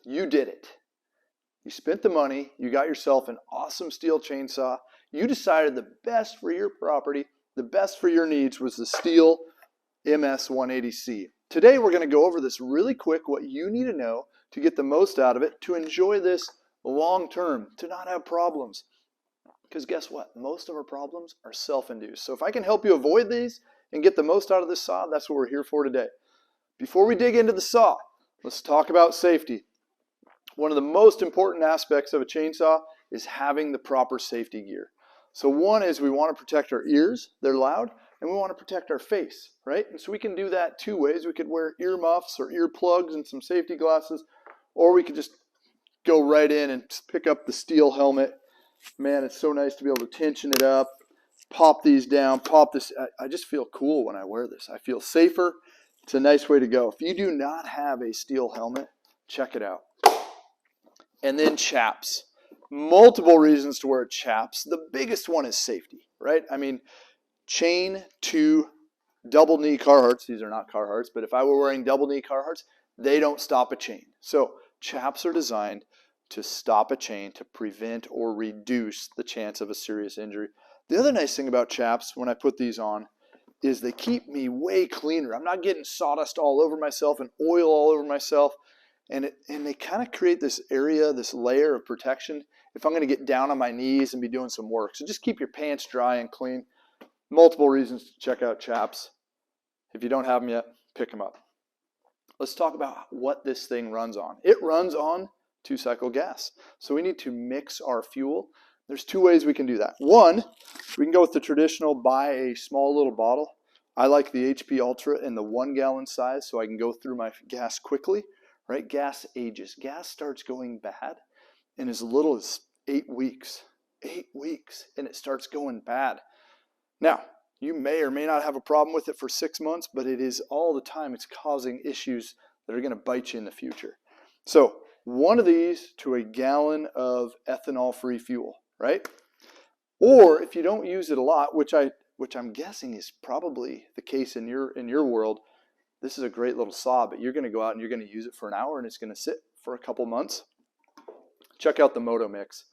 You did it. You spent the money, you got yourself an awesome Stihl chainsaw. You decided the best for your property, the best for your needs was the Stihl MS 180C. Today we're going to go over this really quick, what you need to know to get the most out of it, to enjoy this long term, to not have problems. Because guess what? Most of our problems are self-induced. So if I can help you avoid these and get the most out of this saw, that's what we're here for today. Before we dig into the saw, let's talk about safety. One of the most important aspects of a chainsaw is having the proper safety gear. So one is we want to protect our ears, they're loud, and we want to protect our face, right? And so we can do that two ways. We could wear earmuffs or earplugs and some safety glasses, or we could just go right in and pick up the Stihl helmet. Man, it's so nice to be able to tension it up, pop these down, pop this. I just feel cool when I wear this. I feel safer. It's a nice way to go. If you do not have a Stihl helmet, check it out. And then chaps. Multiple reasons to wear chaps. The biggest one is safety, right? I mean, chain to double knee Carhartts. These are not Carhartts, but if I were wearing double knee Carhartts, they don't stop a chain. So chaps are designed to stop a chain, to prevent or reduce the chance of a serious injury. The other nice thing about chaps when I put these on is they keep me way cleaner. I'm not getting sawdust all over myself and oil all over myself. And they kind of create this area, this layer of protection if I'm going to get down on my knees and be doing some work. So just keep your pants dry and clean. Multiple reasons to check out chaps. If you don't have them yet, pick them up. Let's talk about what this thing runs on. It runs on 2-cycle gas. So we need to mix our fuel. There's two ways we can do that. One, we can go with the traditional buy a small little bottle. I like the HP Ultra in the 1 gallon size so I can go through my gas quickly. Right? Gas ages. Gas starts going bad in as little as 8 weeks. 8 weeks, and it starts going bad. Now, you may or may not have a problem with it for 6 months, but it is all the time. It's causing issues that are going to bite you in the future. So, one of these to a gallon of ethanol-free fuel, right? Or if you don't use it a lot, which I'm guessing is probably the case in your world, this is a great little saw, but you're going to go out and you're going to use it for an hour and it's going to sit for a couple months. Check out the Moto Mix.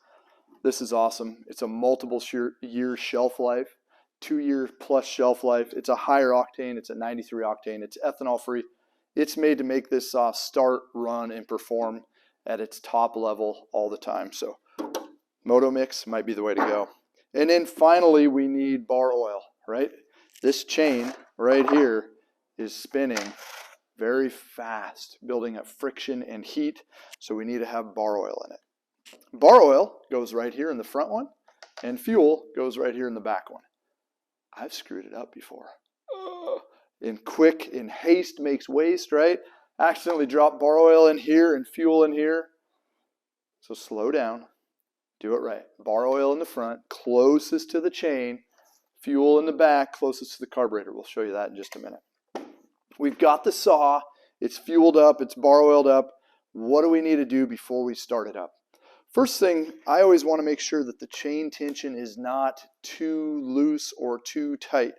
This is awesome. It's a multiple year shelf life, 2-year plus shelf life. It's a higher octane. It's a 93 octane. It's ethanol free. It's made to make this saw start, run, and perform at its top level all the time. So Moto Mix might be the way to go. And then finally, we need bar oil, right? This chain right here is spinning very fast, building up friction and heat, so we need to have bar oil in it. Bar oil goes right here in the front one, and fuel goes right here in the back one. I've screwed it up before. In haste makes waste, right? Accidentally drop bar oil in here and fuel in here. So slow down, do it right. Bar oil in the front, closest to the chain, fuel in the back, closest to the carburetor. We'll show you that in just a minute. We've got the saw, it's fueled up, it's bar oiled up. What do we need to do before we start it up? First thing, I always want to make sure that the chain tension is not too loose or too tight.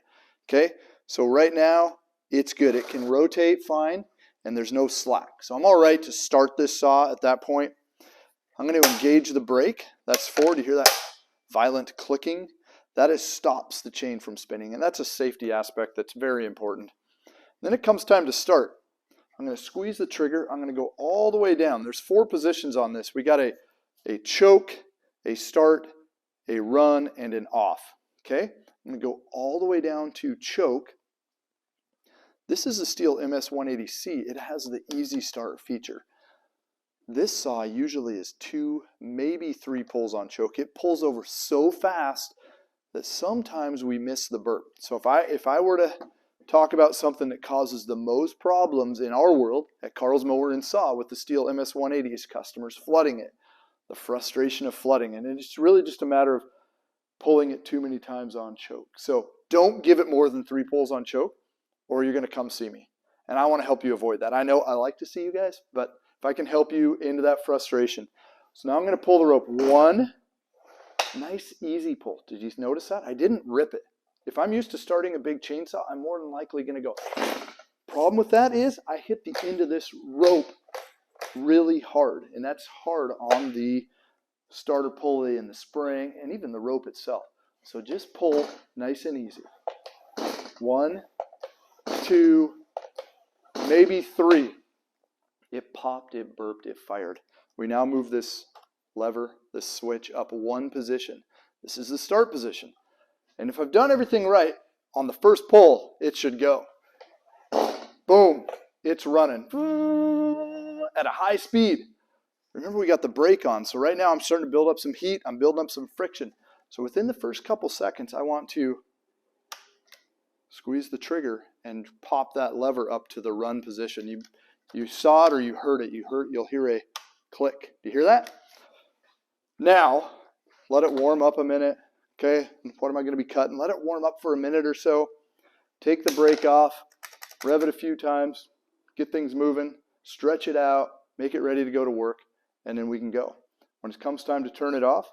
Okay, so right now it's good. It can rotate fine and there's no slack. So I'm all right to start this saw at that point. I'm going to engage the brake. That's forward. You hear that violent clicking? That stops the chain from spinning, and that's a safety aspect that's very important. Then it comes time to start. I'm going to squeeze the trigger. I'm going to go all the way down. There's 4 positions on this. We got a choke, a start, a run, and an off. Okay? I'm going to go all the way down to choke. This is a Stihl MS 180C. It has the easy start feature. This saw usually is 2, maybe 3 pulls on choke. It pulls over so fast that sometimes we miss the burp. So if I were to talk about something that causes the most problems in our world at Carl's Mower and Saw with the Stihl MS 180s, customers flooding it, the frustration of flooding, and it's really just a matter of pulling it too many times on choke. So don't give it more than 3 pulls on choke, or you're going to come see me. And I want to help you avoid that. I know I like to see you guys, but if I can help you into that frustration. So now I'm going to pull the rope. 1, nice easy pull. Did you notice that? I didn't rip it. If I'm used to starting a big chainsaw, I'm more than likely going to go. Problem with that is I hit the end of this rope really hard, and that's hard on the starter pulley and the spring and even the rope itself. So just pull nice and easy. 1, 2, maybe 3. It popped, it burped, it fired. We now move this lever, this switch up 1 position. This is the start position. And if I've done everything right, on the first pull, it should go. Boom, it's running at a high speed. Remember, we got the brake on, so right now I'm starting to build up some heat, I'm building up some friction. So within the first couple seconds, I want to squeeze the trigger and pop that lever up to the run position. You saw it or you heard it. You'll hear a click. Do you hear that? Now, let it warm up a minute. Okay, what am I going to be cutting? Let it warm up for a minute or so. Take the brake off, rev it a few times, get things moving, stretch it out, make it ready to go to work, and then we can go. When it comes time to turn it off,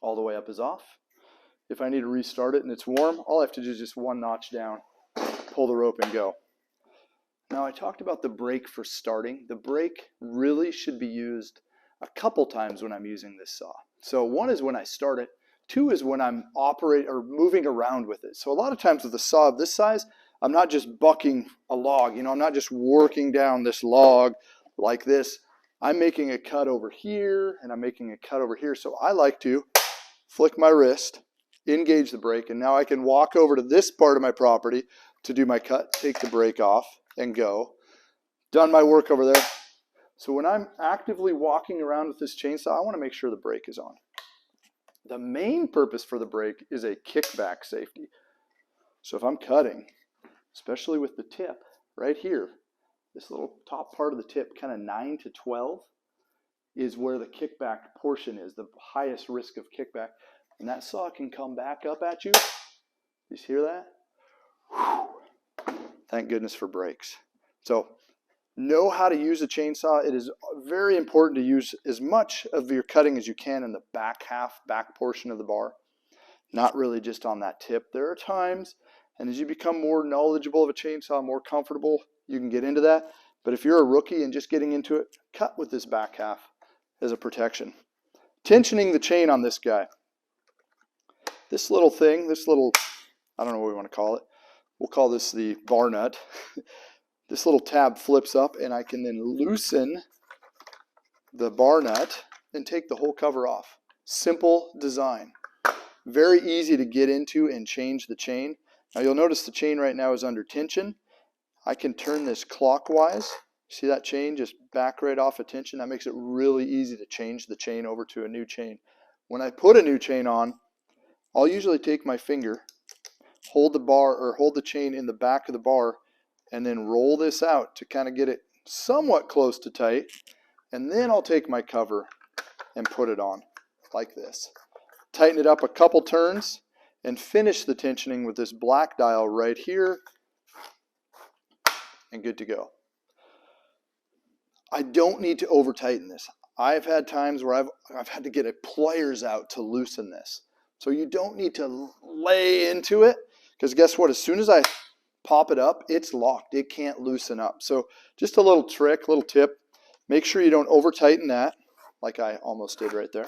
all the way up is off. If I need to restart it and it's warm, all I have to do is just 1 notch down, pull the rope and go. Now I talked about the brake for starting. The brake really should be used a couple times when I'm using this saw. So 1 is when I start it. 2 is when I'm operating or moving around with it. So a lot of times with a saw of this size, I'm not just bucking a log. I'm not just working down this log like this. I'm making a cut over here and I'm making a cut over here. So I like to flick my wrist, engage the brake, and now I can walk over to this part of my property to do my cut, take the brake off, and go. Done my work over there. So when I'm actively walking around with this chainsaw, I want to make sure the brake is on. The main purpose for the brake is a kickback safety. So if I'm cutting, especially with the tip right here, this little top part of the tip, kind of 9 to 12, is where the kickback portion is, the highest risk of kickback. And that saw can come back up at you. You hear that? Whew. Thank goodness for brakes. So know how to use a chainsaw. It is very important to use as much of your cutting as you can in the back portion of the bar. Not really just on that tip. There are times, and as you become more knowledgeable of a chainsaw, more comfortable, you can get into that. But if you're a rookie and just getting into it, cut with this back half as a protection. Tensioning the chain on this guy. This little thing, I don't know what we want to call it. We'll call this the bar nut. This little tab flips up and I can then loosen the bar nut and take the whole cover off. Simple design. Very easy to get into and change the chain. Now you'll notice the chain right now is under tension. I can turn this clockwise. See that chain just back right off of tension? That makes it really easy to change the chain over to a new chain. When I put a new chain on, I'll usually take my finger, hold the chain in the back of the bar, and then roll this out to kind of get it somewhat close to tight. And then I'll take my cover and put it on like this. Tighten it up a couple turns and finish the tensioning with this black dial right here, and good to go. I don't need to over tighten this. I've had times where I've had to get a pliers out to loosen this. So you don't need to lay into it, because guess what? As soon as I pop it up, it's locked. It can't loosen up. So just a little trick, little tip. Make sure you don't over tighten that, like I almost did right there.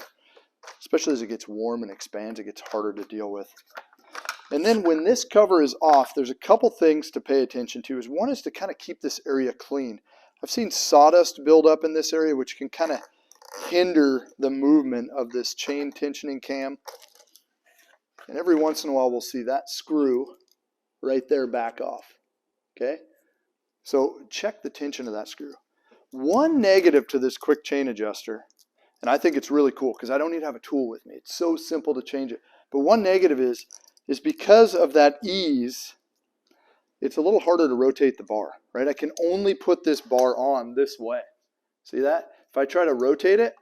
Especially as it gets warm and expands, it gets harder to deal with. And then when this cover is off, there's a couple things to pay attention to. One is to kind of keep this area clean. I've seen sawdust build up in this area, which can kind of hinder the movement of this chain tensioning cam. And every once in a while we'll see that screw right there back off. Okay? So check the tension of that screw. One negative to this quick chain adjuster, and I think it's really cool because I don't need to have a tool with me. It's so simple to change it. But one negative is because of that ease, it's a little harder to rotate the bar, right? I can only put this bar on this way. See that? If I try to rotate it,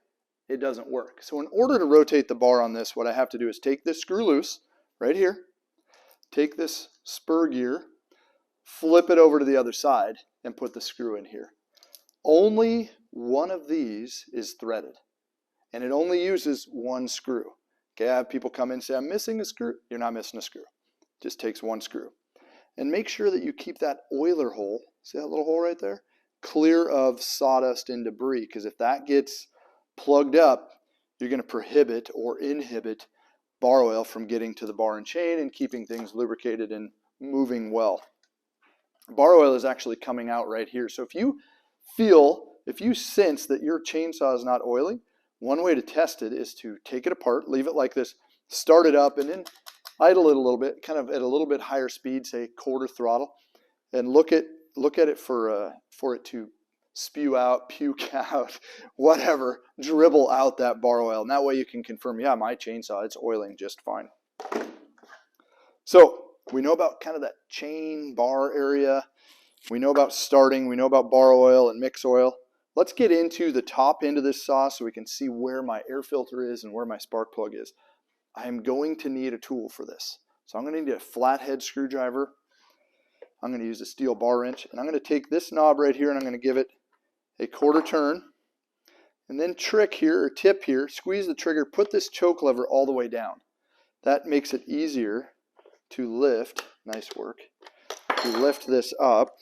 it doesn't work. So in order to rotate the bar on this, what I have to do is take this screw loose right here, take this spur gear, flip it over to the other side, and put the screw in here. Only one of these is threaded, and it only uses one screw. Okay, I have people come in and say, I'm missing a screw. You're not missing a screw. It just takes one screw. And make sure that you keep that oiler hole, see that little hole right there, clear of sawdust and debris, because if that gets plugged up, you're going to prohibit or inhibit bar oil from getting to the bar and chain and keeping things lubricated and moving well. Bar oil is actually coming out right here. So if you sense that your chainsaw is not oily, one way to test it is to take it apart, leave it like this, start it up, and then idle it a little bit, kind of at a little bit higher speed, say quarter throttle, and look at it for it to spew out, puke out, whatever, dribble out that bar oil. And that way you can confirm, yeah, my chainsaw, it's oiling just fine. So we know about kind of that chain bar area. We know about starting. We know about bar oil and mix oil. Let's get into the top end of this saw so we can see where my air filter is and where my spark plug is. I am going to need a tool for this. So I'm going to need a flathead screwdriver. I'm going to use a steel bar wrench, and I'm going to take this knob right here and I'm going to give it a quarter turn, and then tip here, squeeze the trigger, put this choke lever all the way down. That makes it easier to lift, nice work, to lift this up.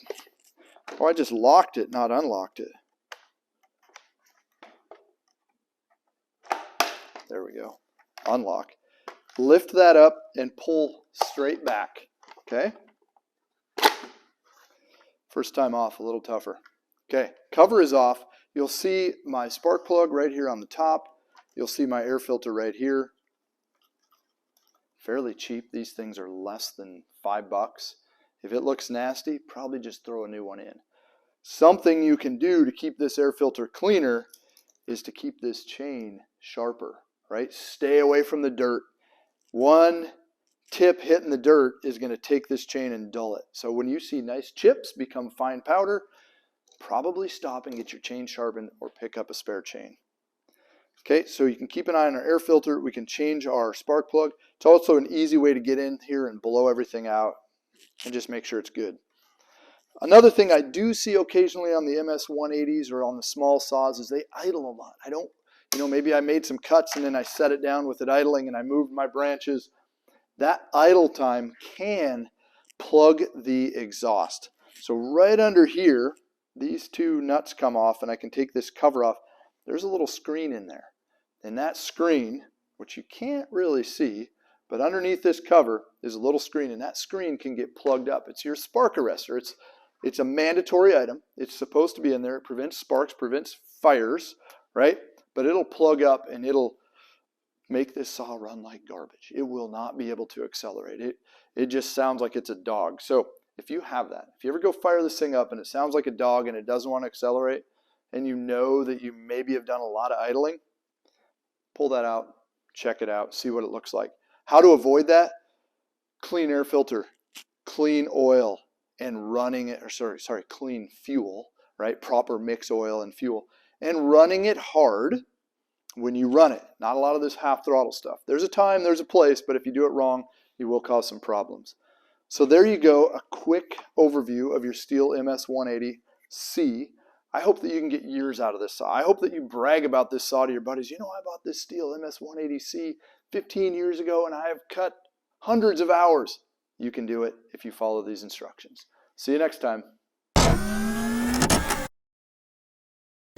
Oh, I just locked it, not unlocked it. There we go, unlock. Lift that up and pull straight back, okay? First time off, a little tougher. Okay, cover is off. You'll see my spark plug right here on the top. You'll see my air filter right here. Fairly cheap. These things are less than $5. If it looks nasty, probably just throw a new one in. Something you can do to keep this air filter cleaner is to keep this chain sharper, right? Stay away from the dirt. One tip hitting the dirt is going to take this chain and dull it. So when you see nice chips become fine powder, probably stop and get your chain sharpened or pick up a spare chain. Okay, so you can keep an eye on our air filter. We can change our spark plug. It's also an easy way to get in here and blow everything out and just make sure it's good. Another thing I do see occasionally on the MS 180s or on the small saws is they idle a lot. I don't, maybe I made some cuts and then I set it down with it idling and I moved my branches. That idle time can plug the exhaust. So right under here, these two nuts come off and I can take this cover off. There's a little screen in there. And that screen, which you can't really see, but underneath this cover is a little screen, and that screen can get plugged up. It's your spark arrestor. It's a mandatory item. It's supposed to be in there. It prevents sparks, prevents fires, right? But it'll plug up and it'll make this saw run like garbage. It will not be able to accelerate. It just sounds like it's a dog. So if you have that, if you ever go fire this thing up and it sounds like a dog and it doesn't want to accelerate, and you know that you maybe have done a lot of idling, pull that out, check it out, see what it looks like. How to avoid that? Clean air filter, clean oil, and running it, clean fuel, right? Proper mix oil and fuel, and running it hard when you run it. Not a lot of this half throttle stuff. There's a time, there's a place, but if you do it wrong, you will cause some problems. So there you go, a quick overview of your Stihl MS 180C. I hope that you can get years out of this saw. I hope that you brag about this saw to your buddies. You know, I bought this Stihl MS 180C 15 years ago and I have cut hundreds of hours. You can do it if you follow these instructions. See you next time.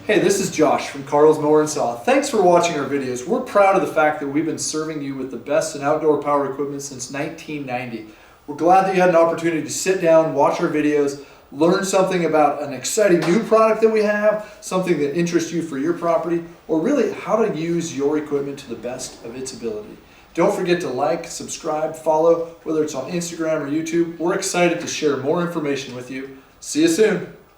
Hey, this is Josh from Carl's Mower and Saw. Thanks for watching our videos. We're proud of the fact that we've been serving you with the best in outdoor power equipment since 1990. We're glad that you had an opportunity to sit down, watch our videos, learn something about an exciting new product that we have, something that interests you for your property, or really how to use your equipment to the best of its ability. Don't forget to like, subscribe, follow, whether it's on Instagram or YouTube. We're excited to share more information with you. See you soon.